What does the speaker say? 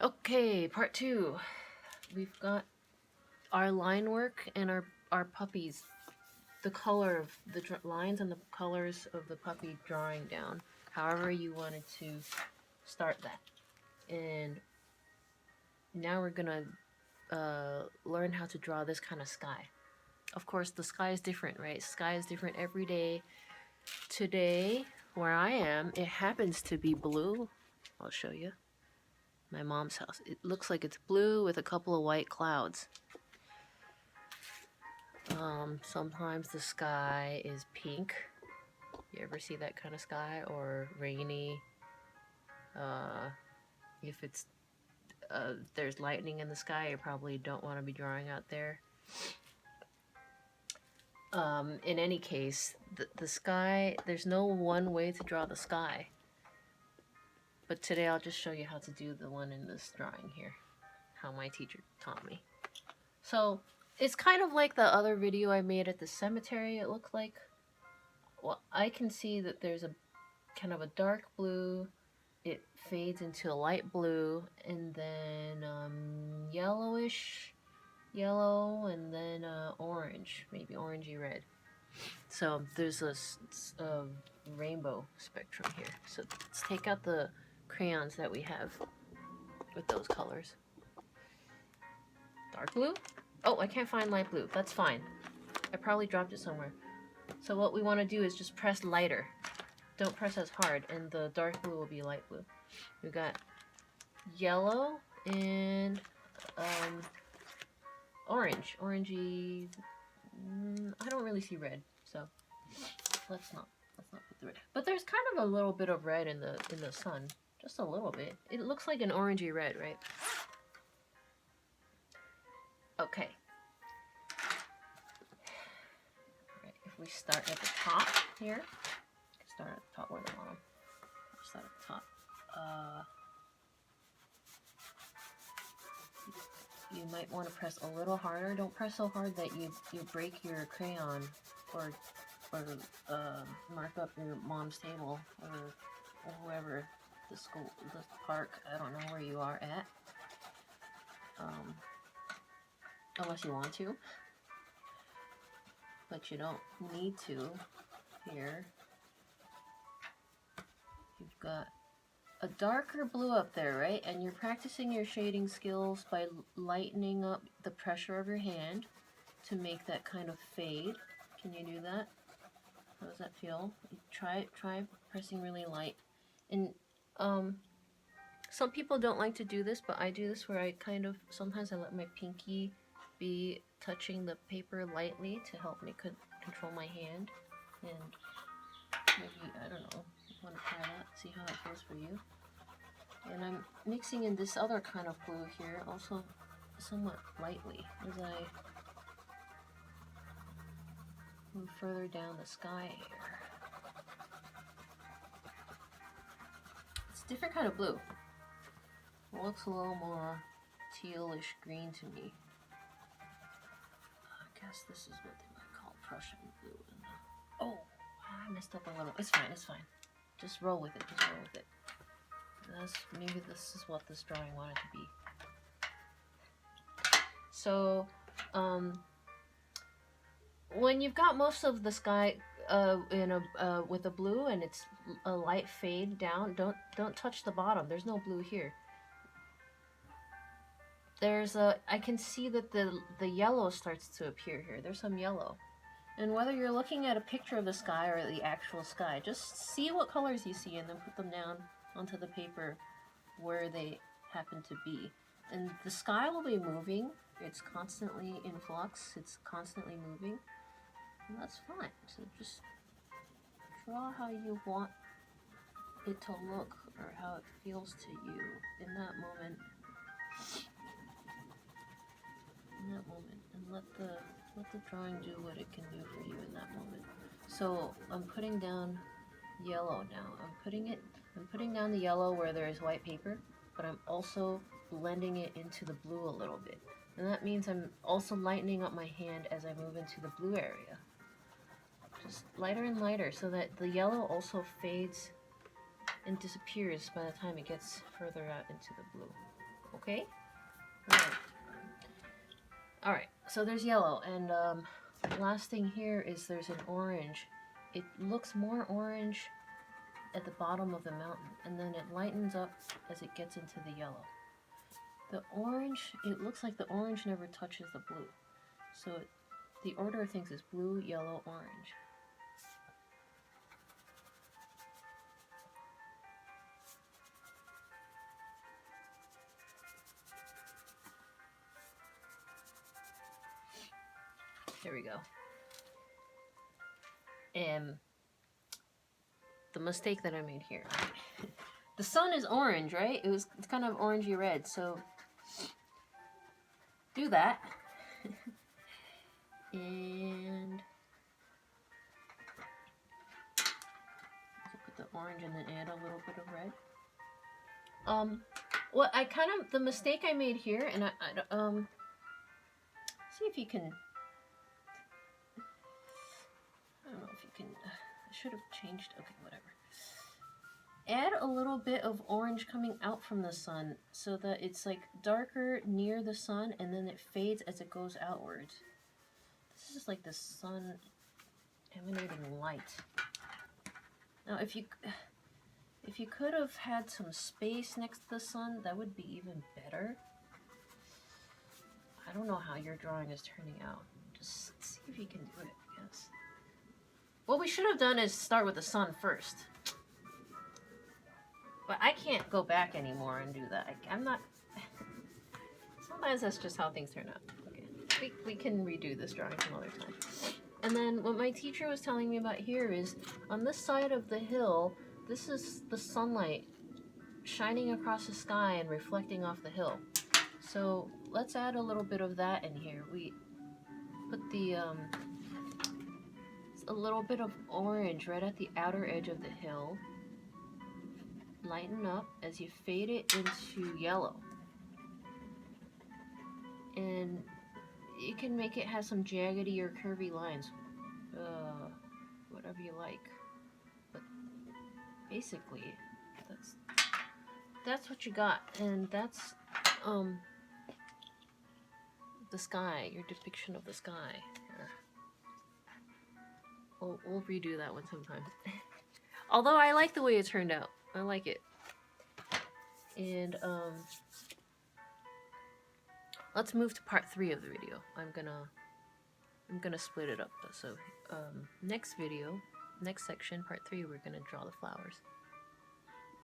Okay, part 2. We've got our line work and our puppies. The color of the lines and the colors of the puppy drawing down. However you wanted to start that. And now we're gonna learn how to draw this kind of sky. Of course, the sky is different, right? Sky is different every day. Today, where I am, it happens to be blue. I'll show you. My mom's house. It looks like it's blue with a couple of white clouds. Sometimes the sky is pink. You ever see that kind of sky? Or rainy. If it's there's lightning in the sky, you probably don't want to be drawing out there. In any case, the sky, there's no one way to draw the sky. But today I'll just show you how to do the one in this drawing here. How my teacher taught me. So, it's kind of like the other video I made at the cemetery, it looked like. Well, I can see that there's a kind of a dark blue, it fades into a light blue, and then yellowish yellow, and then orange, maybe orangey red. So there's a rainbow spectrum here. So let's take out the crayons that we have with those colors. Dark blue? Oh, I can't find light blue. That's fine. I probably dropped it somewhere. So what we want to do is just press lighter. Don't press as hard, and the dark blue will be light blue. We've got yellow and orange. Orangey. I don't really see red, so let's not put the red. But there's kind of a little bit of red in the sun. Just a little bit. It looks like an orangey red, right? Okay. Alright, if we start at the top here. Start at the top or the bottom. Start at the top. You might want to press a little harder. Don't press so hard that you break your crayon or mark up your mom's table or whoever, the school, the park. I don't know where you are at. Unless you want to, but you don't need to. Here, you've got a darker blue up there, right? And you're practicing your shading skills by lightening up the pressure of your hand to make that kind of fade. Can you do that? How does that feel? Try pressing really light. And some people don't like to do this, but I do this where I kind of, sometimes I let my pinky be touching the paper lightly to help me control my hand. And maybe, I don't know, want to try that, see how it feels for you. And I'm mixing in this other kind of blue here, also somewhat lightly, as I move further down the sky here. It's a different kind of blue. It looks a little more tealish green to me. I guess this is what they might call Prussian blue. Oh, I messed up a little. It's fine, it's fine. Just roll with it, just roll with it. Maybe this is what this drawing wanted to be. So, when you've got most of the sky with a blue and it's a light fade down, don't touch the bottom. There's no blue here. I can see that the yellow starts to appear here. There's some yellow. And whether you're looking at a picture of the sky or the actual sky, just see what colors you see and then put them down onto the paper where they happen to be. And the sky will be moving. It's constantly in flux. It's constantly moving. And that's fine. So just draw how you want it to look or how it feels to you in that moment. And let the drawing do what it can do for you in that moment. So I'm putting down yellow now. I'm putting down the yellow where there is white paper, but I'm also blending it into the blue a little bit. And that means I'm also lightening up my hand as I move into the blue area. Just lighter and lighter so that the yellow also fades and disappears by the time it gets further out into the blue. Okay? Alright, so there's yellow, and last thing here is there's an orange. It looks more orange at the bottom of the mountain, and then it lightens up as it gets into the yellow. The orange, it looks like the orange never touches the blue. So the order of things is blue, yellow, orange. There we go. And the mistake that I made here. The sun is orange, right? It's kind of orangey red, so do that. And put the orange and then add a little bit of red. What I kind of, the mistake I made here, and see if you can, I don't know if you can, I should have changed, okay, whatever. Add a little bit of orange coming out from the sun so that it's like darker near the sun and then it fades as it goes outwards. This is like the sun emanating light. Now if you could have had some space next to the sun, that would be even better. I don't know how your drawing is turning out. Just see if you can do it, I guess. What we should have done is start with the sun first. But I can't go back anymore and do that. I'm not... Sometimes that's just how things turn out. Okay. We can redo this drawing some other time. And then what my teacher was telling me about here is, on this side of the hill, this is the sunlight shining across the sky and reflecting off the hill. So let's add a little bit of that in here. We put the a little bit of orange right at the outer edge of the hill. Lighten up as you fade it into yellow. And you can make it have some jaggedy or curvy lines. Whatever you like. But basically, that's what you got. And that's the sky, your depiction of the sky. We'll redo that one sometime. Although I like the way it turned out. I like it. And let's move to part 3 of the video. I'm gonna split it up though. So next video, next section, part 3, we're gonna draw the flowers.